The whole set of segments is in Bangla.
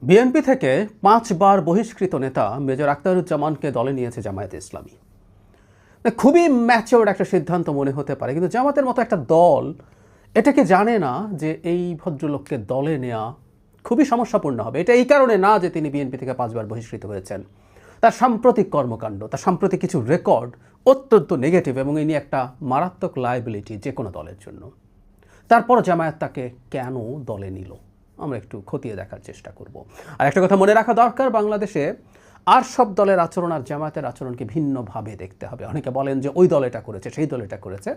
বিএনপি থেকে ৫ বার বহিষ্কৃত নেতা মেজর আখতারুজ্জামানকে দলে নিয়েছে জামায়াতে ইসলামী। খুবই ম্যাচিওর একটা সিদ্ধান্ত মনে হতে পারে, কিন্তু জামাতের মতো একটা দল এটাকে জানে না যে এই ভদ্রলোককে দলে নেওয়া খুবই সমস্যাপূর্ণ হবে। এটা এই কারণে না যে তিনি বিএনপি থেকে ৫ বার বহিষ্কৃত হয়েছেন, তার সাম্প্রতিক কর্মকাণ্ড, তার সাম্প্রতিক কিছু রেকর্ড অত্যন্ত নেগেটিভ এবং এই নিয়ে একটা মারাত্মক লায়াবিলিটি যে কোনো দলের জন্য। তারপর জামায়াত তাকে কেন দলে নিল আমরা একটু খতিয়ে দেখার চেষ্টা করব। আর একটা কথা মনে রাখা দরকার, বাংলাদেশে আর সব দলের আচরণ আর জামায়াতের আচরণকে ভিন্নভাবে দেখতে হবে। অনেকে বলেন যে ওই দল এটা করেছে, সেই দল এটা করেছে,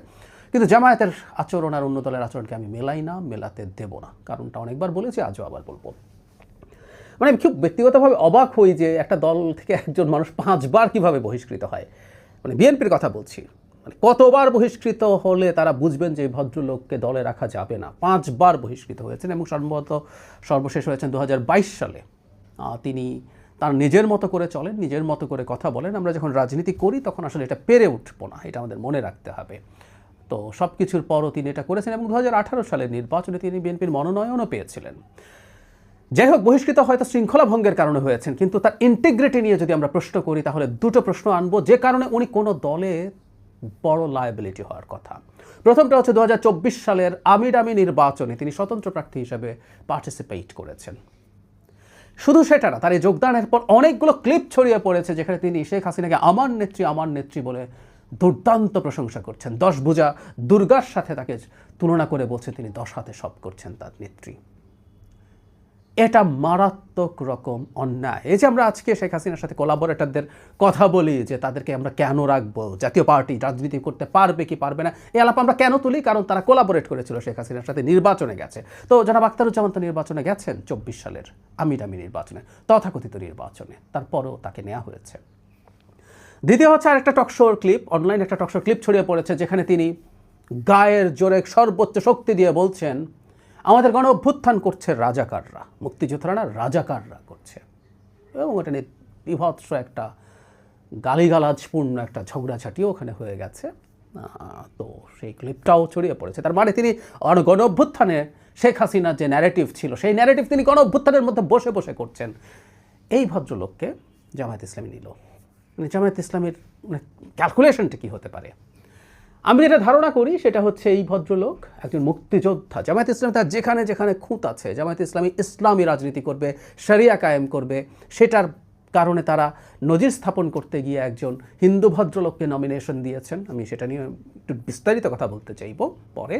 কিন্তু জামায়াতের আচরণ আর অন্য দলের আচরণকে আমি মেলাই না, মেলাতে দেব না। কারণটা অনেকবার বলেছি, আজও আবার বলবো। মানে আমি খুব ব্যক্তিগতভাবে অবাক হই যে একটা দল থেকে একজন মানুষ ৫ বার কীভাবে বহিষ্কৃত হয়। মানে বিএনপির কথা বলছি, মানে কতবার বহিষ্কৃত হলে তারা বুঝবেন যে এই ভদ্রলোককে দলে রাখা যাবে না। ৫ বার বহিষ্কৃত হয়েছেন এবং সম্ভবত সর্বশেষ হয়েছেন ২০২২ সালে। তিনি তার নিজের মতো করে চলেন, নিজের মতো করে কথা বলেন। আমরা যখন রাজনীতি করি তখন আসলে এটা পেরে উঠবো না, এটা আমাদের মনে রাখতে হবে। তো সব কিছুর পরও তিনি এটা করেছেন এবং ২০১৮ সালের নির্বাচনে তিনি বিএনপির মনোনয়নও পেয়েছিলেন। যাই হোক, বহিষ্কৃত হয়তো শৃঙ্খলা ভঙ্গের কারণে হয়েছেন, কিন্তু তার ইন্টিগ্রিটি নিয়ে যদি আমরা প্রশ্ন করি তাহলে দুটো প্রশ্ন আনবো যে কারণে উনি কোনো দলে বড় লায়াবিলিটি হওয়ার কথা। প্রথমটা হচ্ছে ২০২৪ সালের আমিরামি নির্বাচনে তিনি স্বতন্ত্র প্রার্থী হিসেবে পার্টিসিপেট করেছেন। শুধু সেটা না, তার এই যোগদানের পর অনেকগুলো ক্লিপ ছড়িয়ে পড়েছে যেখানে তিনি শেখ হাসিনাকে আমার নেত্রী বলে দুর্দান্ত প্রশংসা করছেন। ১০ ভুজা দুর্গার সাথে তাকে তুলনা করে বলছে তিনি ১০ হাতে সব করছেন তার নেত্রী। এটা মারাত্মক রকম অন্যায়। এই যে আমরা আজকে শেখ হাসিনার সাথে কোলাবোরেটরদের কথা বলি যে তাদেরকে আমরা কেন রাখবো, জাতীয় পার্টি রাজনীতি করতে পারবে কি পারবে না, এই আলাপ আমরা কেন তুলি? কারণ তারা কোলাবোরেট করেছিল শেখ হাসিনার সাথে, নির্বাচনে গেছে। তো জনাব আখতারুজ্জামান তো নির্বাচনে গেছেন ২৪ সালের আমিরামি নির্বাচনে, তথাকথিত নির্বাচনে, তারপরও তাকে নেওয়া হয়েছে। দ্বিতীয় হচ্ছে আরেকটা টকশোর ক্লিপ, অনলাইন একটা টকশোর ক্লিপ ছড়িয়ে পড়েছে যেখানে তিনি গায়ের জোরে সর্বোচ্চ শক্তি দিয়ে বলছেন আমাদের গণ অভ্যুত্থান করছে রাজাকাররা, মুক্তিযোদ্ধারা না, রাজাকাররা করছে। এবং ওটা নিয়ে বিভৎস একটা গালিগালাজপূর্ণ একটা ঝগড়াঝাটিও ওখানে হয়ে গেছে। তো সেই ক্লিপটাও ছড়িয়ে পড়েছে। তার মানে তিনি গণ অভ্যুত্থানে শেখ হাসিনার যে ন্যারেটিভ ছিল সেই ন্যারেটিভ তিনি গণ অভ্যুত্থানের মধ্যে বসে বসে করছেন। এই ভদ্রলোককে জামায়াত ইসলামী নিল। মানে জামায়াত ইসলামের ক্যালকুলেশনটা কী হতে পারে? আমি যেটা ধারণা করি সেটা হচ্ছে এই ভদ্রলোক একজন মুক্তিযোদ্ধা। জামায়াত ইসলামী তার যেখানে যেখানে খুঁত আছে, জামায়াত ইসলামী ইসলামী রাজনীতি করবে, শরিয়া কায়েম করবে, সেটার কারণে তারা নজির স্থাপন করতে গিয়ে একজন হিন্দু ভদ্রলোককে নমিনেশন দিয়েছেন। আমি সেটা নিয়ে একটু বিস্তারিত কথা বলতে চাইব পরে।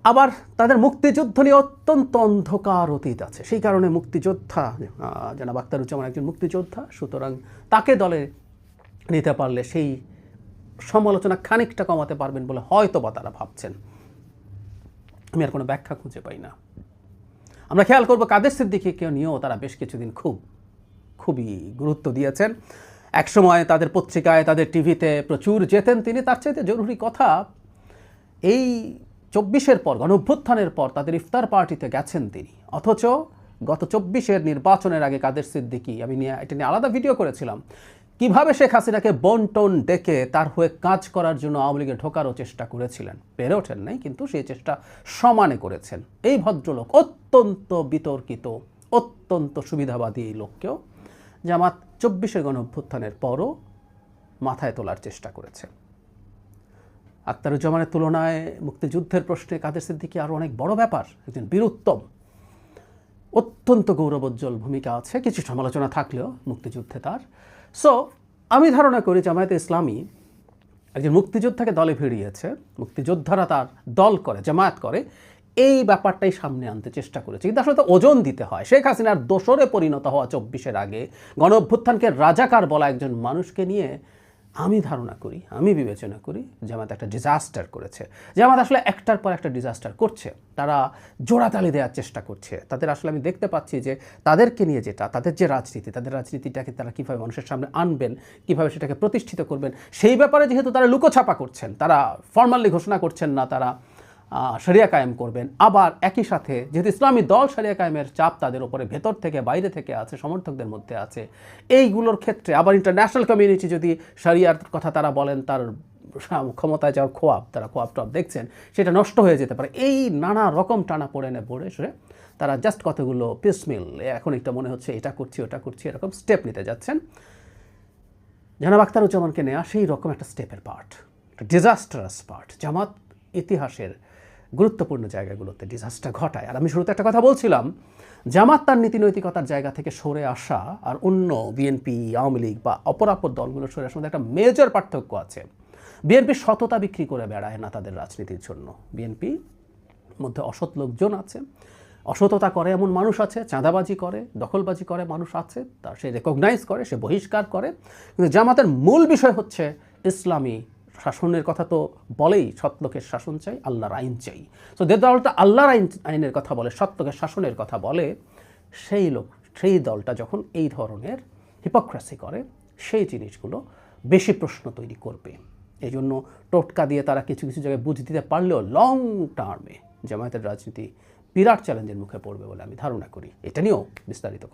আবার তাদের মুক্তিযুদ্ধ নিয়ে অত্যন্ত অন্ধকার অতীত আছে, সেই কারণে মুক্তিযোদ্ধা জনাব আখতারুজ্জামান একজন মুক্তিযোদ্ধা, সুতরাং তাকে দলে নিতে পারলে সেই সমালোচনা খানিকটা কমাতে পারবেন বলে হয়তো বা তারা ভাবছেন। আমি আর কোনো ব্যাখ্যা খুঁজে পাই না। আমরা খেয়াল করবো কাদের সিদ্দিকীকে নিয়েও তারা বেশ কিছুদিন খুবই গুরুত্ব দিয়েছেন। একসময় তাদের পত্রিকায়, তাদের টিভিতে প্রচুর যেতেন তিনি। তার চাইতে জরুরি কথা, এই ২৪-এর পর, গণ অভ্যুত্থানের পর তাদের ইফতার পার্টিতে গেছেন তিনি। অথচ গত ২৪-এর নির্বাচনের আগে কাদের সিদ্দিকী, আমি এটা নিয়ে আলাদা ভিডিও করেছিলাম, কিভাবে শেখ হাসিনাকে বন্টন ডেকে তার হয়ে কাজ করার জন্য আওয়ামী লীগে ঢোকারও চেষ্টা করেছিলেন। পেরে ওঠেন নাই, কিন্তু সেই চেষ্টা সমানে করেছেন। এই ভদ্রলোক অত্যন্ত বিতর্কিত, অত্যন্ত সুবিধাবাদী এই লোককেও জামাত ২৪-এর গণ অভ্যুত্থানের পরও মাথায় তোলার চেষ্টা করেছে। আখতারুজ্জামানের তুলনায় মুক্তিযুদ্ধের প্রশ্নে কাদের সিদ্দিকী আরও অনেক বড় ব্যাপার, একজন বীরুত্তম, অত্যন্ত গৌরবোজ্জ্বল ভূমিকা আছে, কিছু সমালোচনা থাকলেও মুক্তিযুদ্ধে তার। সো আমি ধারণা করি জামায়াতে ইসলামী একজন মুক্তিযোদ্ধাকে দলে ভিড়িয়েছে, মুক্তিযোদ্ধারা তার দল করে, জামায়াত করে, এই ব্যাপারটাই সামনে আনতে চেষ্টা করেছে। কিন্তু আসলে তো ওজন দিতে হয়। শেখ হাসিনার দোসরে পরিণত হওয়া ২৪-এর আগে গণ অভ্যুত্থানকে রাজাকার বলা একজন মানুষকে নিয়ে আমি ধারণা করি, আমি বিবেচনা করি জামায়াত একটা ডিজাস্টার করেছে। জামায়াত আসলে একটার পর একটা ডিজাস্টার করছে, তারা জোড়াতালি দেওয়ার চেষ্টা করছে। তাদের আসলে আমি দেখতে পাচ্ছি যে তাদেরকে নিয়ে যেটা, তাদের যে রাজনীতি, তাদের রাজনীতিটাকে তারা কীভাবে মানুষের সামনে আনবেন, কীভাবে সেটাকে প্রতিষ্ঠিত করবেন, সেই ব্যাপারে যেহেতু তারা লুকোছাপা করছেন, তারা ফর্মালি ঘোষণা করছেন না তারা শরিয়া কায়েম করবেন। আবার একই সাথে যেহেতু ইসলামী দল শরিয়া কায়েমের চাপ তাদের উপরে ভেতর থেকে বাইরে থেকে আছে, সমর্থকদের মধ্যে আছে, এইগুলোর ক্ষেত্রে আবার ইন্টারন্যাশনাল কমিউনিটি যদি শরিয়ার কথা তারা বলেন, তার ক্ষমতায় যাওয়ার খোয়াব, তারা খোয়াব টপ দেখছেন, সেটা নষ্ট হয়ে যেতে পারে। এই নানা রকম টানা পড়ে সে তারা জাস্ট কতগুলো পিসমিল, এখন একটা মনে হচ্ছে এটা করছি ওটা করছি, এরকম স্টেপ নিতে যাচ্ছেন। জনাব আখতারুজ্জামানকে নেওয়া সেই রকম একটা স্টেপের পার্ট, একটা ডিজাস্টারাস পার্ট। জামাত ইতিহাসের গুরুত্বপূর্ণ জায়গাগুলোতে ডিজাস্টার ঘটায়। আর আমি শুরুতে একটা কথা বলছিলাম, জামাত তার নীতি নৈতিকতার জায়গা থেকে সরে আসা আর অন্য বিএনপি, আওয়ামী লীগ বা অপরাপর দলগুলো সরে আসার মধ্যে একটা মেজর পার্থক্য আছে। বিএনপি সততা বিক্রি করে বেড়ায় না তাদের রাজনীতির জন্য। বিএনপি মধ্যে অসৎ লোকজন আছে, অসততা করে এমন মানুষ আছে, চাঁদাবাজি করে, দখলবাজি করে মানুষ আছে, তার সে রেকগনাইজ করে, সে বহিষ্কার করে। কিন্তু জামাতের মূল বিষয় হচ্ছে ইসলামী শাসনের কথা তো বলেই, সৎ লোকের শাসন চাই, আল্লাহর আইন চাই। তো যে দলটা আল্লাহর আইনের কথা বলে, সৎ লোকের শাসনের কথা বলে, সেই দলটা যখন এই ধরনের হিপোক্রেসি করে, সেই জিনিসগুলো বেশি প্রশ্ন তৈরি করবে। এই জন্য টোটকা দিয়ে তারা কিছু কিছু জায়গায় বুঝ দিতে পারলেও লং টার্মে জামায়াতের রাজনীতি বিরাট চ্যালেঞ্জের মুখে পড়বে বলে আমি ধারণা করি। এটা নিয়েও বিস্তারিত